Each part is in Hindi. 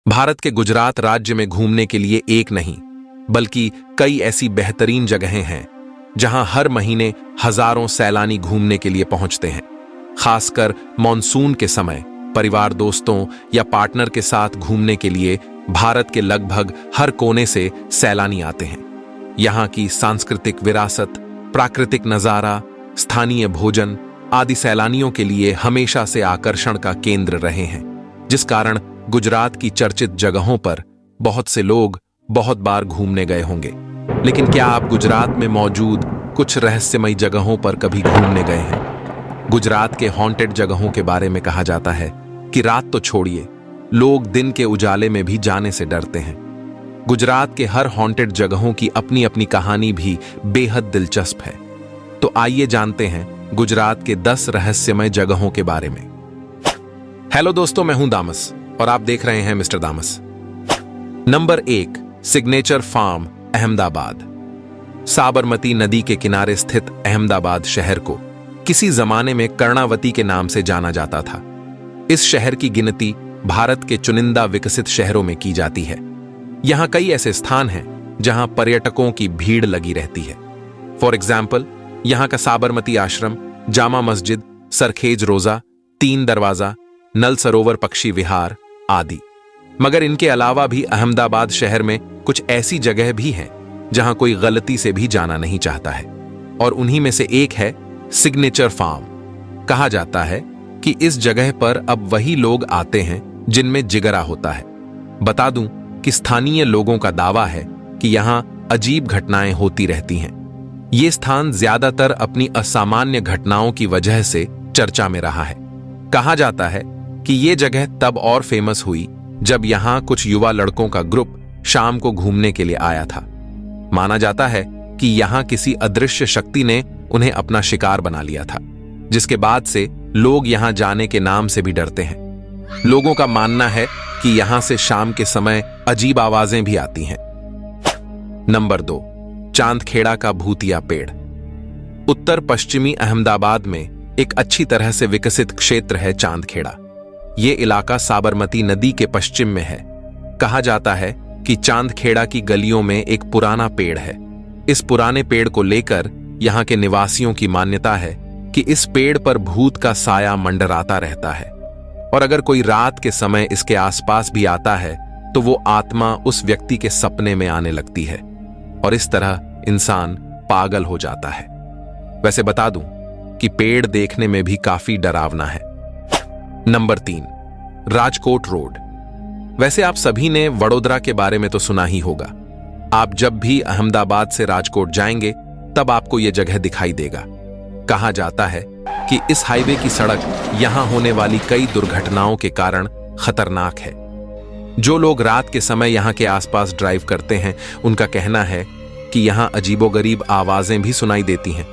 भारत के गुजरात राज्य में घूमने के लिए एक नहीं बल्कि कई ऐसी बेहतरीन जगहें हैं जहां हर महीने हजारों सैलानी घूमने के लिए पहुंचते हैं। खासकर मॉनसून के समय परिवार, दोस्तों या पार्टनर के साथ घूमने के लिए भारत के लगभग हर कोने से सैलानी आते हैं। यहाँ की सांस्कृतिक विरासत, प्राकृतिक नजारा, स्थानीय भोजन आदि सैलानियों के लिए हमेशा से आकर्षण का केंद्र रहे हैं, जिस कारण गुजरात की चर्चित जगहों पर बहुत से लोग बहुत बार घूमने गए होंगे। लेकिन क्या आप गुजरात में मौजूद कुछ रहस्यमयी जगहों पर कभी घूमने गए हैं? गुजरात के हॉन्टेड जगहों के बारे में कहा जाता है कि रात तो छोड़िए, लोग दिन के उजाले में भी जाने से डरते हैं। गुजरात के हर हॉन्टेड जगहों की अपनी अपनी कहानी भी बेहद दिलचस्प है। तो आइए जानते हैं गुजरात के 10 रहस्यमय जगहों के बारे में। हेलो दोस्तों, मैं हूं दामस और आप देख रहे हैं मिस्टर दामस। Number 1, signature farm, Ahmedabad. Sabarmati नदी के किनारे स्थित अहमदाबाद शहर को किसी जमाने में कर्णावती के नाम से जाना जाता था। इस शहर की गिनती भारत के चुनिंदा विकसित शहरों में की जाती है। यहां कई ऐसे स्थान हैं जहां पर्यटकों की भीड़ लगी रहती है। फॉर एग्जाम्पल, यहां का साबरमती आश्रम, जामा मस्जिद, सरखेज रोजा, 3 दरवाजा, नल सरोवर पक्षी विहार आदि। मगर इनके अलावा भी अहमदाबाद शहर में कुछ ऐसी जगह भी हैं जहां कोई गलती से भी जाना नहीं चाहता है, और उन्हीं में से एक है सिग्नेचर फार्म। कहा जाता है कि इस जगह पर अब वही लोग आते हैं जिनमें जिगरा होता है। बता दूं कि स्थानीय लोगों का दावा है कि यहां अजीब घटनाएं होती रहती हैं। ये स्थान ज्यादातर अपनी असामान्य घटनाओं की वजह से चर्चा में रहा है। कहा जाता है कि ये जगह तब और फेमस हुई जब यहां कुछ युवा लड़कों का ग्रुप शाम को घूमने के लिए आया था। माना जाता है कि यहां किसी अदृश्य शक्ति ने उन्हें अपना शिकार बना लिया था, जिसके बाद से लोग यहां जाने के नाम से भी डरते हैं। लोगों का मानना है कि यहां से शाम के समय अजीब आवाजें भी आती हैं। नंबर 2, चांदखेड़ा का भूतिया पेड़। उत्तर पश्चिमी अहमदाबाद में एक अच्छी तरह से विकसित क्षेत्र है चांदखेड़ा। ये इलाका साबरमती नदी के पश्चिम में है। कहा जाता है कि चांदखेड़ा की गलियों में एक पुराना पेड़ है। इस पुराने पेड़ को लेकर यहाँ के निवासियों की मान्यता है कि इस पेड़ पर भूत का साया मंडराता रहता है, और अगर कोई रात के समय इसके आसपास भी आता है तो वो आत्मा उस व्यक्ति के सपने में आने लगती है, और इस तरह इंसान पागल हो जाता है। वैसे बता दूं कि पेड़ देखने में भी काफी डरावना है। Number 3, Rajkot road. वैसे आप सभी ने वडोदरा के बारे में तो सुना ही होगा। आप जब भी अहमदाबाद से राजकोट जाएंगे तब आपको यह जगह दिखाई देगा। कहा जाता है कि इस हाईवे की सड़क यहां होने वाली कई दुर्घटनाओं के कारण खतरनाक है। जो लोग रात के समय यहां के आसपास ड्राइव करते हैं, उनका कहना है कि यहां अजीबोगरीब आवाजें भी सुनाई देती हैं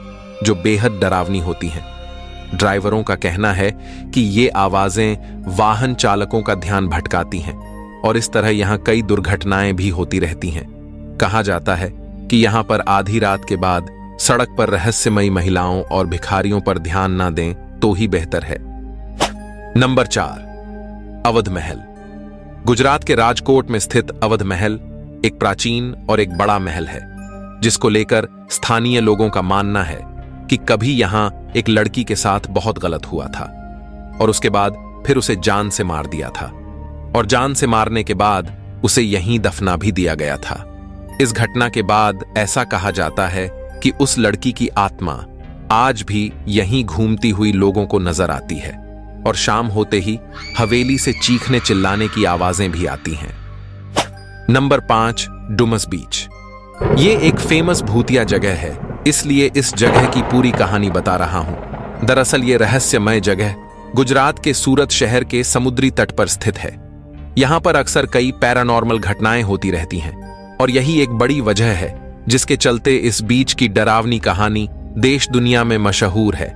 जो बेहद डरावनी होती हैं। ड्राइवरों का कहना है कि ये आवाजें वाहन चालकों का ध्यान भटकाती हैं, और इस तरह यहां कई दुर्घटनाएं भी होती रहती हैं। कहा जाता है कि यहां पर आधी रात के बाद सड़क पर रहस्यमयी महिलाओं और भिखारियों पर ध्यान ना दें तो ही बेहतर है। नंबर 4, अवध महल। गुजरात के राजकोट में स्थित अवध महल एक प्राचीन और एक बड़ा महल है, जिसको लेकर स्थानीय लोगों का मानना है कि कभी यहां एक लड़की के साथ बहुत गलत हुआ था, और उसके बाद फिर उसे जान से मार दिया था, और जान से मारने के बाद उसे यहीं दफना भी दिया गया था। इस घटना के बाद ऐसा कहा जाता है कि उस लड़की की आत्मा आज भी यहीं घूमती हुई लोगों को नजर आती है, और शाम होते ही हवेली से चीखने चिल्लाने की आवाजें भी आती हैं। नंबर 5, डुमस बीच। ये एक फेमस भूतिया जगह है, इसलिए इस जगह की पूरी कहानी बता रहा हूं। दरअसल ये रहस्यमय जगह गुजरात के सूरत शहर के समुद्री तट पर स्थित है। यहां पर अक्सर कई पैरानॉर्मल घटनाएं होती रहती हैं, और यही एक बड़ी वजह है जिसके चलते इस बीच की डरावनी कहानी देश दुनिया में मशहूर है।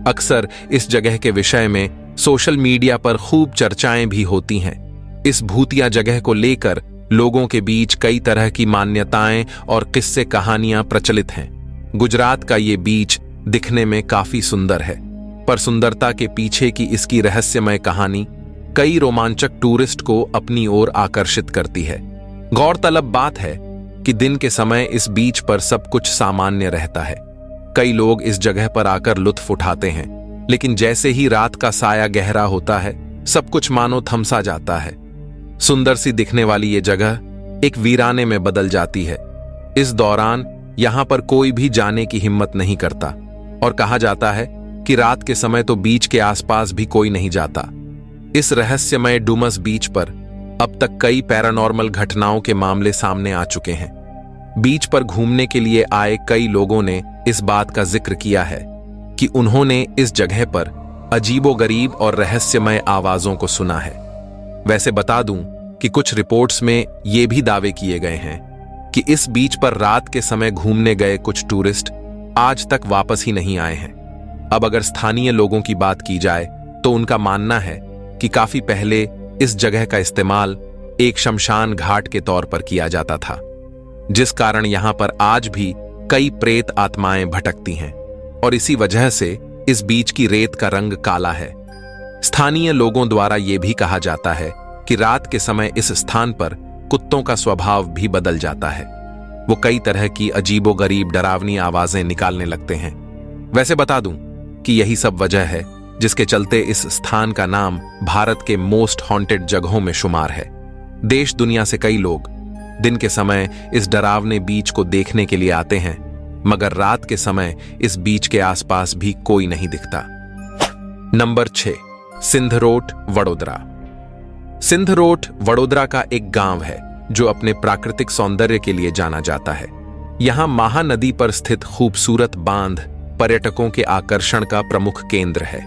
अक्सर इस जगह के विषय में सोशल मीडिया पर खूब चर्चाएं भी होती हैं। इस भूतिया जगह को लेकर लोगों के बीच कई तरह की मान्यताएं और किस्से कहानियां प्रचलित हैं। गुजरात का ये बीच दिखने में काफी सुंदर है, पर सुंदरता के पीछे की इसकी रहस्यमय कहानी कई रोमांचक टूरिस्ट को अपनी ओर आकर्षित करती है। गौरतलब बात है कि दिन के समय इस बीच पर सब कुछ सामान्य रहता है। कई लोग इस जगह पर आकर लुत्फ उठाते हैं, लेकिन जैसे ही रात का साया गहरा होता है, सब कुछ मानो थमसा जाता है। सुंदर सी दिखने वाली ये जगह एक वीराने में बदल जाती है। इस दौरान यहां पर कोई भी जाने की हिम्मत नहीं करता और कहा जाता है कि रात के समय तो बीच के आसपास भी कोई नहीं जाता। इस रहस्यमय डुमस बीच पर अब तक कई पैरानॉर्मल घटनाओं के मामले सामने आ चुके हैं। बीच पर घूमने के लिए आए कई लोगों ने इस बात का जिक्र किया है कि उन्होंने इस जगह पर अजीबोगरीब और रहस्यमय आवाजों को सुना है। वैसे बता दूं कि कुछ रिपोर्ट्स में ये भी दावे किए गए हैं कि इस बीच पर रात के समय घूमने गए कुछ टूरिस्ट आज तक वापस ही नहीं आए हैं। अब अगर स्थानीय लोगों की बात की जाए तो उनका मानना है कि काफी पहले इस जगह का इस्तेमाल एक शमशान घाट के तौर पर किया जाता था, जिस कारण यहां पर आज भी कई प्रेत आत्माएं भटकती हैं और इसी वजह से इस बीच की रेत का रंग काला है। स्थानीय लोगों द्वारा यह भी कहा जाता है कि रात के समय इस स्थान पर कुत्तों का स्वभाव भी बदल जाता है। वो कई तरह की अजीबोगरीब डरावनी आवाजें निकालने लगते हैं। वैसे बता दूं कि यही सब वजह है जिसके चलते इस स्थान का नाम भारत के मोस्ट हॉन्टेड जगहों में शुमार है। देश दुनिया से कई लोग दिन के समय इस डरावने बीच को देखने के लिए आते हैं, मगर रात के समय इस बीच के आसपास भी कोई नहीं दिखता। नंबर 6, सिंधरोट, वडोदरा। सिंधरोट वडोदरा का एक गांव है जो अपने प्राकृतिक सौंदर्य के लिए जाना जाता है। यहां महानदी पर स्थित खूबसूरत बांध पर्यटकों के आकर्षण का प्रमुख केंद्र है।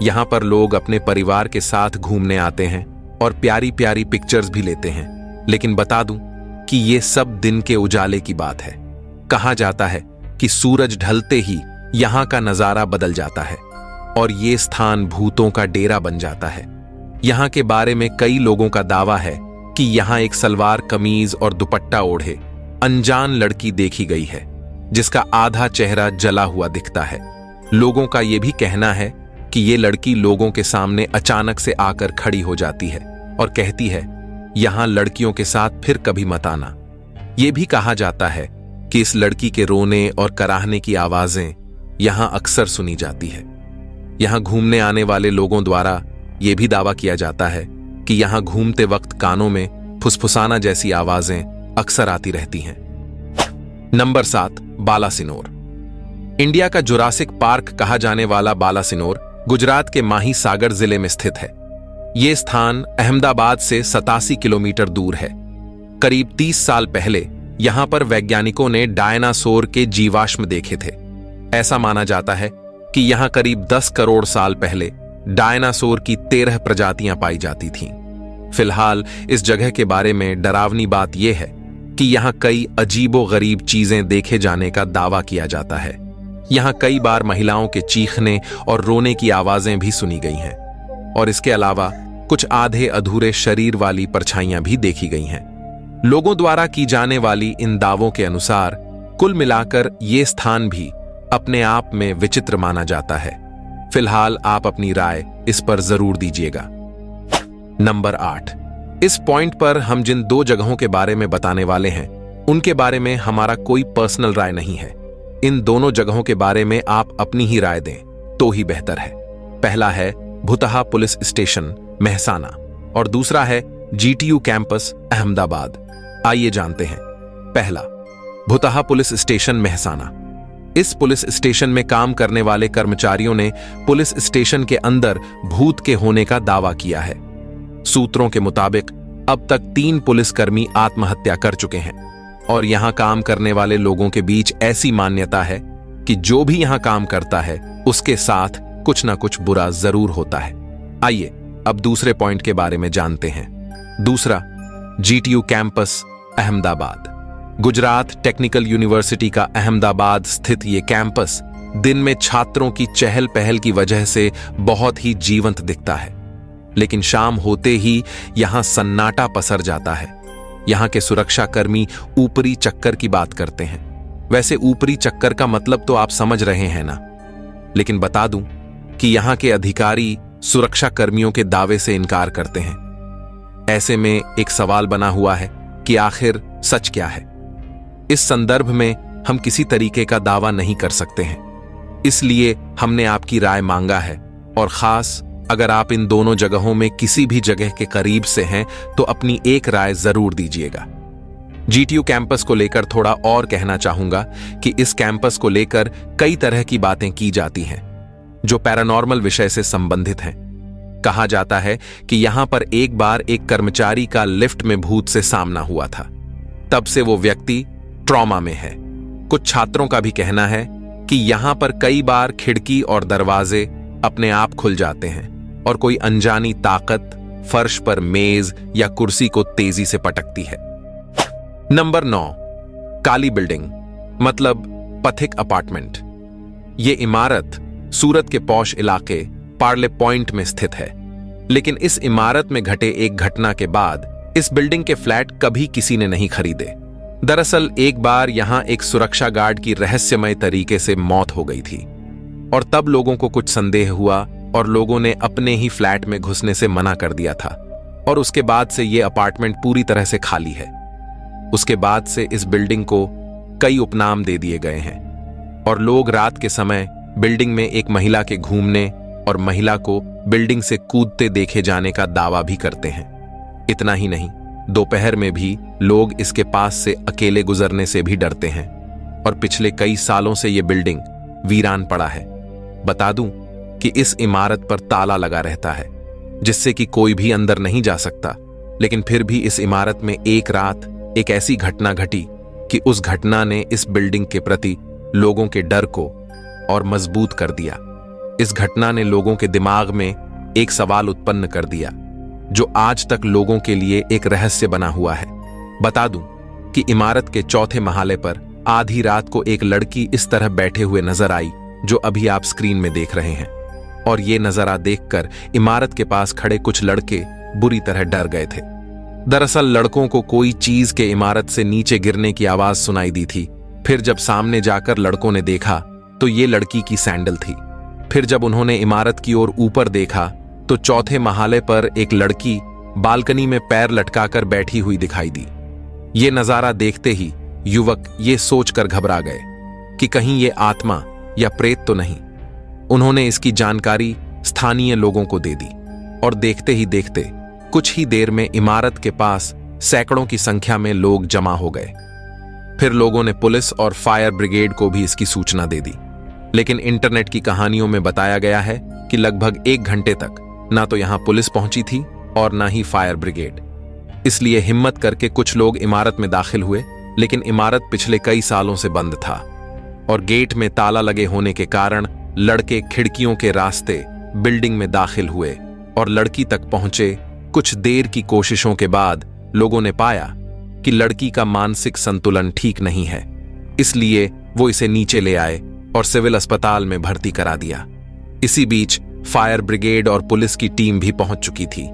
यहां पर लोग अपने परिवार के साथ घूमने आते हैं और प्यारी प्यारी पिक्चर्स भी लेते हैं। लेकिन बता दूं कि ये सब दिन के उजाले की बात है। कहा जाता है कि सूरज ढलते ही यहां का नजारा बदल जाता है और ये स्थान भूतों का डेरा बन जाता है। यहां के बारे में कई लोगों का दावा है कि यहां एक सलवार कमीज और दुपट्टा ओढ़े अनजान लड़की देखी गई है, जिसका आधा चेहरा जला हुआ दिखता है। लोगों का यह भी कहना है कि ये लड़की लोगों के सामने अचानक से आकर खड़ी हो जाती है और कहती है, यहां लड़कियों के साथ फिर कभी मत आना। यह भी कहा जाता है कि इस लड़की के रोने और कराहने की आवाजें यहां अक्सर सुनी जाती है। यहां घूमने आने वाले लोगों द्वारा यह भी दावा किया जाता है कि यहां घूमते वक्त कानों में फुसफुसाना जैसी आवाजें अक्सर आती रहती हैं। नंबर 7, बालासिनोर। इंडिया का जुरासिक पार्क कहा जाने वाला बालासिनोर गुजरात के माही सागर जिले में स्थित है। यह स्थान अहमदाबाद से 87 किलोमीटर दूर है। करीब 30 साल पहले यहां पर वैज्ञानिकों ने डायनासोर के जीवाश्म देखे थे। ऐसा माना जाता है कि यहां करीब 10 करोड़ साल पहले डायनासोर की 13 प्रजातियां पाई जाती थीं। फिलहाल इस जगह के बारे में डरावनी बात यह है कि यहां कई अजीबोगरीब चीजें देखे जाने का दावा किया जाता है। यहां कई बार महिलाओं के चीखने और रोने की आवाजें भी सुनी गई हैं और इसके अलावा कुछ आधे अधूरे शरीर वाली परछाइयां भी देखी गई हैं। लोगों द्वारा की जाने वाली इन दावों के अनुसार कुल मिलाकर यह स्थान भी अपने आप में विचित्र माना जाता है। फिलहाल आप अपनी राय इस पर जरूर दीजिएगा। नंबर 8, इस पॉइंट पर हम जिन 2 जगहों के बारे में बताने वाले हैं उनके बारे में हमारा कोई पर्सनल राय नहीं है। इन दोनों जगहों के बारे में आप अपनी ही राय दें तो ही बेहतर है। पहला है भुतहा पुलिस स्टेशन, मेहसाना, और दूसरा है GTU कैंपस, अहमदाबाद। आइए जानते हैं। पहला, भुतहा पुलिस स्टेशन, मेहसाना। इस पुलिस स्टेशन में काम करने वाले कर्मचारियों ने पुलिस स्टेशन के अंदर भूत के होने का दावा किया है। सूत्रों के मुताबिक अब तक 3 पुलिसकर्मी आत्महत्या कर चुके हैं और यहां काम करने वाले लोगों के बीच ऐसी मान्यता है कि जो भी यहां काम करता है उसके साथ कुछ ना कुछ बुरा जरूर होता है। आइए अब दूसरे पॉइंट के बारे में जानते हैं। दूसरा, GTU campus, Ahmedabad. Gujarat technical university का अहमदाबाद स्थित यह कैंपस दिन में छात्रों की चहल पहल की वजह से बहुत ही जीवंत दिखता है, लेकिन शाम होते ही यहां सन्नाटा पसर जाता है। यहां के सुरक्षाकर्मी ऊपरी चक्कर की बात करते हैं। वैसे ऊपरी चक्कर का मतलब तो आप समझ रहे हैं ना, लेकिन बता दूं कि यहां के अधिकारी सुरक्षा कर्मियों के दावे से इनकार करते हैं। ऐसे में एक सवाल बना हुआ है कि आखिर सच क्या है। इस संदर्भ में हम किसी तरीके का दावा नहीं कर सकते हैं, इसलिए हमने आपकी राय मांगा है। और खास अगर आप इन दोनों जगहों में किसी भी जगह के करीब से हैं तो अपनी एक राय जरूर दीजिएगा। जीटीयू कैंपस को लेकर थोड़ा और कहना चाहूंगा कि इस कैंपस को लेकर कई तरह की बातें की जाती हैं जो पैरानॉर्मल विषय से संबंधित हैं। कहा जाता है कि यहां पर एक बार एक कर्मचारी का लिफ्ट में भूत से सामना हुआ था, तब से वो व्यक्ति ट्रॉमा में है। कुछ छात्रों का भी कहना है कि यहां पर कई बार खिड़की और दरवाजे अपने आप खुल जाते हैं और कोई अनजानी ताकत फर्श पर मेज या कुर्सी को तेजी से पटकती है। नंबर 9, काली बिल्डिंग मतलब पथिक अपार्टमेंट। ये इमारत सूरत के पॉश इलाके पार्ले पॉइंट में स्थित है, लेकिन इस इमारत में घटे एक घटना के बाद इस बिल्डिंग के फ्लैट कभी किसी ने नहीं खरीदे। दरअसल एक बार यहां एक सुरक्षा गार्ड की रहस्यमय तरीके से मौत हो गई थी और तब लोगों को कुछ संदेह हुआ और लोगों ने अपने ही फ्लैट में घुसने से मना कर दिया था और उसके बाद से यह अपार्टमेंट पूरी तरह से खाली है। उसके बाद से इस बिल्डिंग को कई उपनाम दे दिए गए हैं और लोग रात के समय बिल्डिंग में एक महिला के घूमने और महिला को बिल्डिंग से कूदते देखे जाने का दावा भी करते हैं। इतना ही नहीं, दोपहर में भी लोग इसके पास से अकेले गुजरने से भी डरते हैं और पिछले कई सालों से यह बिल्डिंग वीरान पड़ा है। बता दूं कि इस इमारत पर ताला लगा रहता है जिससे कि कोई भी अंदर नहीं जा सकता, लेकिन फिर भी इस इमारत में एक रात एक ऐसी घटना घटी कि उस घटना ने इस बिल्डिंग के प्रति लोगों के डर को और मजबूत कर दिया। इस घटना ने लोगों के दिमाग में एक सवाल उत्पन्न कर दिया जो आज तक लोगों के लिए एक रहस्य बना हुआ है। बता दूं कि इमारत के चौथे महाले पर आधी रात को एक लड़की इस तरह बैठे हुए नजर आई जो अभी आप स्क्रीन में देख रहे हैं, और ये नजारा देखकर इमारत के पास खड़े कुछ लड़के बुरी तरह डर गए थे। दरअसल लड़कों को कोई चीज के इमारत से नीचे गिरने की आवाज सुनाई दी थी। फिर जब सामने जाकर लड़कों ने देखा तो ये लड़की की सैंडल थी। फिर जब उन्होंने इमारत की ओर ऊपर देखा तो चौथे महाले पर एक लड़की बालकनी में पैर लटकाकर बैठी हुई दिखाई दी। ये नजारा देखते ही युवक ये सोचकर घबरा गए कि कहीं ये आत्मा या प्रेत तो नहीं। उन्होंने इसकी जानकारी स्थानीय लोगों को दे दी और देखते ही देखते कुछ ही देर में इमारत के पास सैकड़ों की संख्या में लोग जमा हो गए। फिर लोगों ने पुलिस और फायर ब्रिगेड को भी इसकी सूचना दे दी, लेकिन इंटरनेट की कहानियों में बताया गया है कि लगभग 1 घंटे तक ना तो यहां पुलिस पहुंची थी और ना ही फायर ब्रिगेड। इसलिए हिम्मत करके कुछ लोग इमारत में दाखिल हुए, लेकिन इमारत पिछले कई सालों से बंद था और गेट में ताला लगे होने के कारण लड़के खिड़कियों के रास्ते बिल्डिंग में दाखिल हुए और लड़की तक पहुंचे। कुछ देर की कोशिशों के बाद लोगों ने पाया कि लड़की का मानसिक संतुलन ठीक नहीं है, इसलिए वो इसे नीचे ले आए और सिविल अस्पताल में भर्ती करा दिया। इसी बीच फायर ब्रिगेड और पुलिस की टीम भी पहुंच चुकी थी,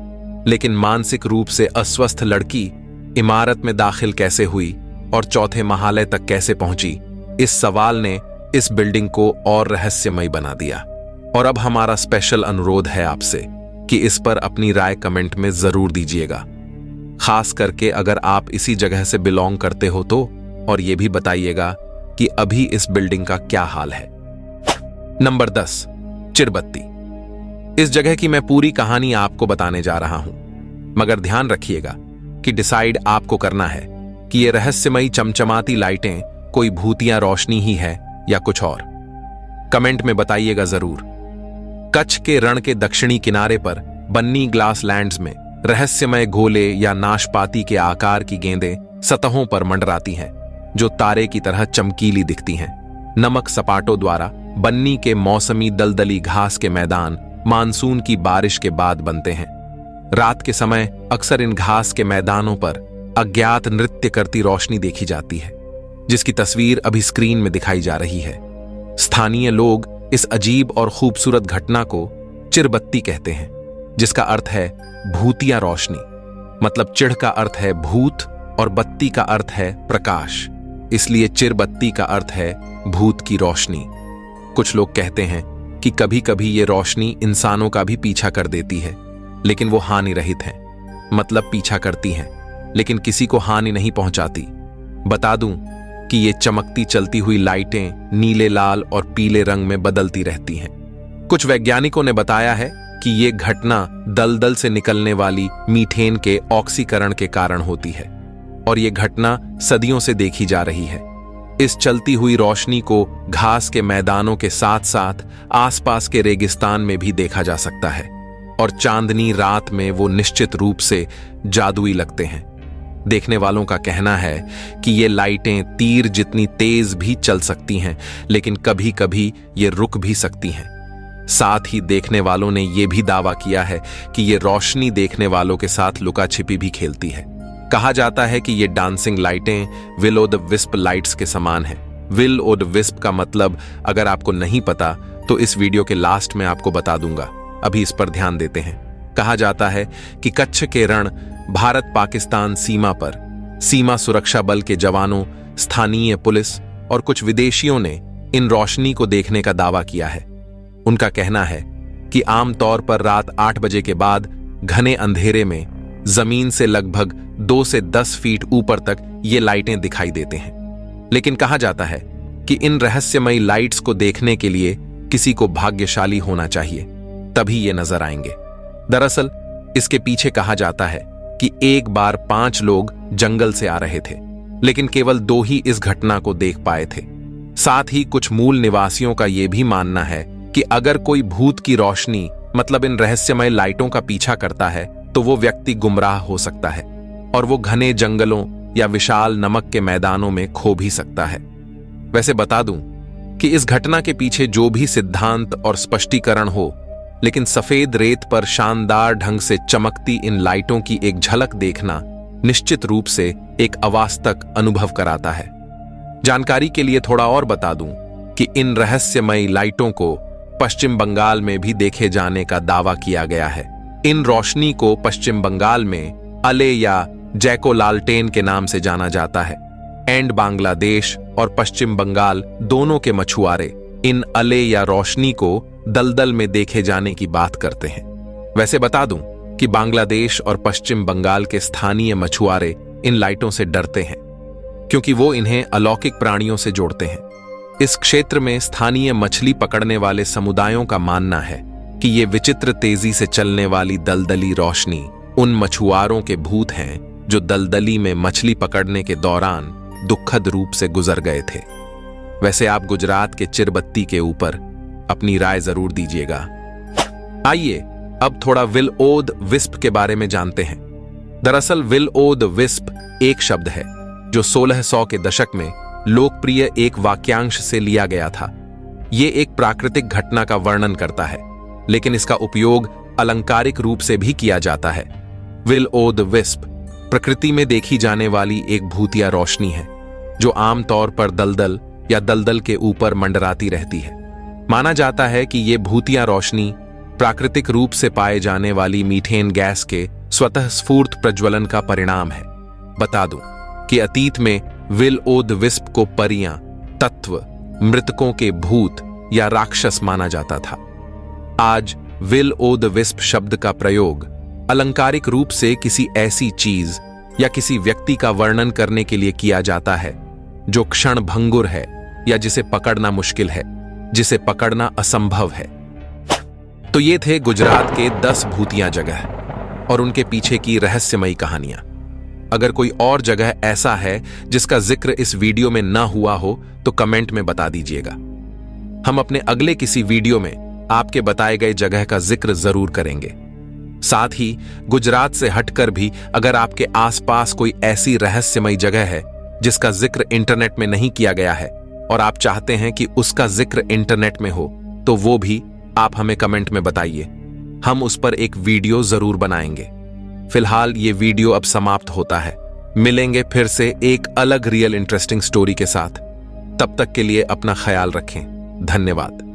लेकिन मानसिक रूप से अस्वस्थ लड़की इमारत में दाखिल कैसे हुई और चौथे महाले तक कैसे पहुंची, इस सवाल ने इस बिल्डिंग को और रहस्यमय बना दिया। और अब हमारा स्पेशल अनुरोध है आपसे कि इस पर अपनी राय कमेंट में जरूर दीजिएगा, खास करके अगर आप इसी जगह से बिलोंग करते हो तो, और यह भी बताइएगा कि अभी इस बिल्डिंग का क्या हाल है। नंबर 10, चिरबत्ती। इस जगह की मैं पूरी कहानी आपको बताने जा रहा हूं, मगर ध्यान रखिएगा कि डिसाइड आपको करना है कि ये रहस्यमयी चमचमाती लाइटें कोई भूतिया रोशनी ही है या कुछ और। कमेंट में बताइएगा जरूर। कच्छ के रण के दक्षिणी किनारे पर बन्नी ग्लास लैंड्स में रहस्यमय गोले या नाशपाती के आकार की गेंदें सतहों पर मंडराती हैं, जो तारे की तरह चमकीली दिखती हैं। नमक सपाटों द्वारा बन्नी के मौसमी दलदली घास के मैदान मानसून की बारिश के बाद बनते हैं। रात के समय अक्सर इन घास के मैदानों पर अज्ञात नृत्य करती रोशनी देखी जाती है, जिसकी तस्वीर अभी स्क्रीन में दिखाई जा रही है। स्थानीय लोग इस अजीब और खूबसूरत घटना को चिरबत्ती कहते हैं, जिसका अर्थ है भूतिया रोशनी। मतलब चिढ़ का अर्थ है भूत और बत्ती का अर्थ है प्रकाश, इसलिए चिरबत्ती का अर्थ है भूत की रोशनी। कुछ लोग कहते हैं कि कभी कभी ये रोशनी इंसानों का भी पीछा कर देती है, लेकिन वो हानि रहित है। मतलब पीछा करती हैं, लेकिन किसी को हानि नहीं पहुंचाती। बता दूं कि ये चमकती चलती हुई लाइटें नीले, लाल और पीले रंग में बदलती रहती हैं। कुछ वैज्ञानिकों ने बताया है कि ये घटना दलदल से निकलने वाली मीथेन के ऑक्सीकरण के कारण होती है, और ये घटना सदियों से देखी जा रही है। इस चलती हुई रोशनी को घास के मैदानों के साथ साथ आसपास के रेगिस्तान में भी देखा जा सकता है, और चांदनी रात में वो निश्चित रूप से जादुई लगते हैं। देखने वालों का कहना है कि ये लाइटें तीर जितनी तेज भी चल सकती हैं, लेकिन कभी कभी ये रुक भी सकती हैं। साथ ही देखने वालों ने यह भी दावा किया है कि ये रोशनी देखने वालों के साथ लुका छिपी भी खेलती है। कहा जाता है कि ये डांसिंग लाइटें will o' the wisp lights के समान है। विल ओ द विस्प का मतलब अगर आपको नहीं पता तो इस वीडियो के लास्ट में आपको बता दूंगा, अभी इस पर ध्यान देते हैं। कहा जाता है कि कच्छ के रण भारत पाकिस्तान सीमा पर सीमा सुरक्षा बल के जवानों, स्थानीय पुलिस और कुछ विदेशियों ने इन रोशनी को देखने का दावा किया है। उनका कहना है कि आमतौर पर रात 8 बजे के बाद घने अंधेरे में जमीन से लगभग 2 से 10 फीट ऊपर तक ये लाइटें दिखाई देते हैं। लेकिन कहा जाता है कि इन रहस्यमयी लाइट्स को देखने के लिए किसी को भाग्यशाली होना चाहिए, तभी ये नजर आएंगे। दरअसल इसके पीछे कहा जाता है कि एक बार 5 लोग जंगल से आ रहे थे, लेकिन केवल 2 ही इस घटना को देख पाए थे। साथ ही कुछ मूल निवासियों का यह भी मानना है कि अगर कोई भूत की रोशनी मतलब इन रहस्यमय लाइटों का पीछा करता है तो वो व्यक्ति गुमराह हो सकता है और वो घने जंगलों या विशाल नमक के मैदानों में खो भी सकता है। वैसे बता दूं कि इस घटना के पीछे जो भी सिद्धांत और स्पष्टीकरण हो, लेकिन सफेद रेत पर शानदार ढंग से चमकती इन लाइटों की एक झलक देखना निश्चित रूप से एक अवास्तव अनुभव कराता है। जानकारी के लिए थोड़ा और बता दूं कि इन रहस्यमयी लाइटों को पश्चिम बंगाल में भी देखे जाने का दावा किया गया है। इन रोशनी को पश्चिम बंगाल में अले या जैको लालटेन के नाम से जाना जाता है। एंड बांग्लादेश और पश्चिम बंगाल दोनों के मछुआरे इन अले या रोशनी को दलदल में देखे जाने की बात करते हैं। वैसे बता दूं कि बांग्लादेश और पश्चिम बंगाल के स्थानीय मछुआरे इन लाइटों से डरते हैं, क्योंकि वो इन्हें अलौकिक प्राणियों से जोड़ते हैं। इस क्षेत्र में स्थानीय मछली पकड़ने वाले समुदायों का मानना है कि ये विचित्र तेजी से चलने वाली दलदली रोशनी उन मछुआरों के भूत हैं जो दलदली में मछली पकड़ने के दौरान दुखद रूप से गुजर गए थे। वैसे आप गुजरात के चिरबत्ती के ऊपर अपनी राय जरूर दीजिएगा। आइए अब थोड़ा विल ओ द विस्प के बारे में जानते हैं। दरअसल विल ओ द विस्प एक शब्द है जो 1600 के दशक में लोकप्रिय एक वाक्यांश से लिया गया था। यह एक प्राकृतिक घटना का वर्णन करता है, लेकिन इसका उपयोग अलंकारिक रूप से भी किया जाता है। विल ओ द विस्प प्रकृति में देखी जाने वाली एक भूतिया रोशनी है जो आमतौर पर दलदल या दलदल के ऊपर मंडराती रहती है। माना जाता है कि यह भूतिया रोशनी प्राकृतिक रूप से पाए जाने वाली मीथेन गैस के स्वतः स्फूर्त प्रज्वलन का परिणाम है। बता दूं कि अतीत में विल ओ द विस्प को परियां, तत्व, मृतकों के भूत या राक्षस माना जाता था। आज विल ओ द विस्प शब्द का प्रयोग अलंकारिक रूप से किसी ऐसी चीज या किसी व्यक्ति का वर्णन करने के लिए किया जाता है जो क्षण भंगुर है या जिसे पकड़ना मुश्किल है, जिसे पकड़ना असंभव है। तो ये थे गुजरात के 10 भूतिया जगह और उनके पीछे की रहस्यमयी कहानियां। अगर कोई और जगह ऐसा है जिसका जिक्र इस वीडियो में ना हुआ हो तो कमेंट में बता दीजिएगा। हम अपने अगले किसी वीडियो में आपके बताए गए जगह का जिक्र जरूर करेंगे। साथ ही गुजरात से हटकर भी अगर आपके आसपास कोई ऐसी रहस्यमयी जगह है जिसका जिक्र इंटरनेट में नहीं किया गया है और आप चाहते हैं कि उसका जिक्र इंटरनेट में हो, तो वो भी आप हमें कमेंट में बताइए। हम उस पर एक वीडियो जरूर बनाएंगे। फिलहाल ये वीडियो अब समाप्त होता है। मिलेंगे फिर से एक अलग रियल इंटरेस्टिंग स्टोरी के साथ। तब तक के लिए अपना ख्याल रखें। धन्यवाद।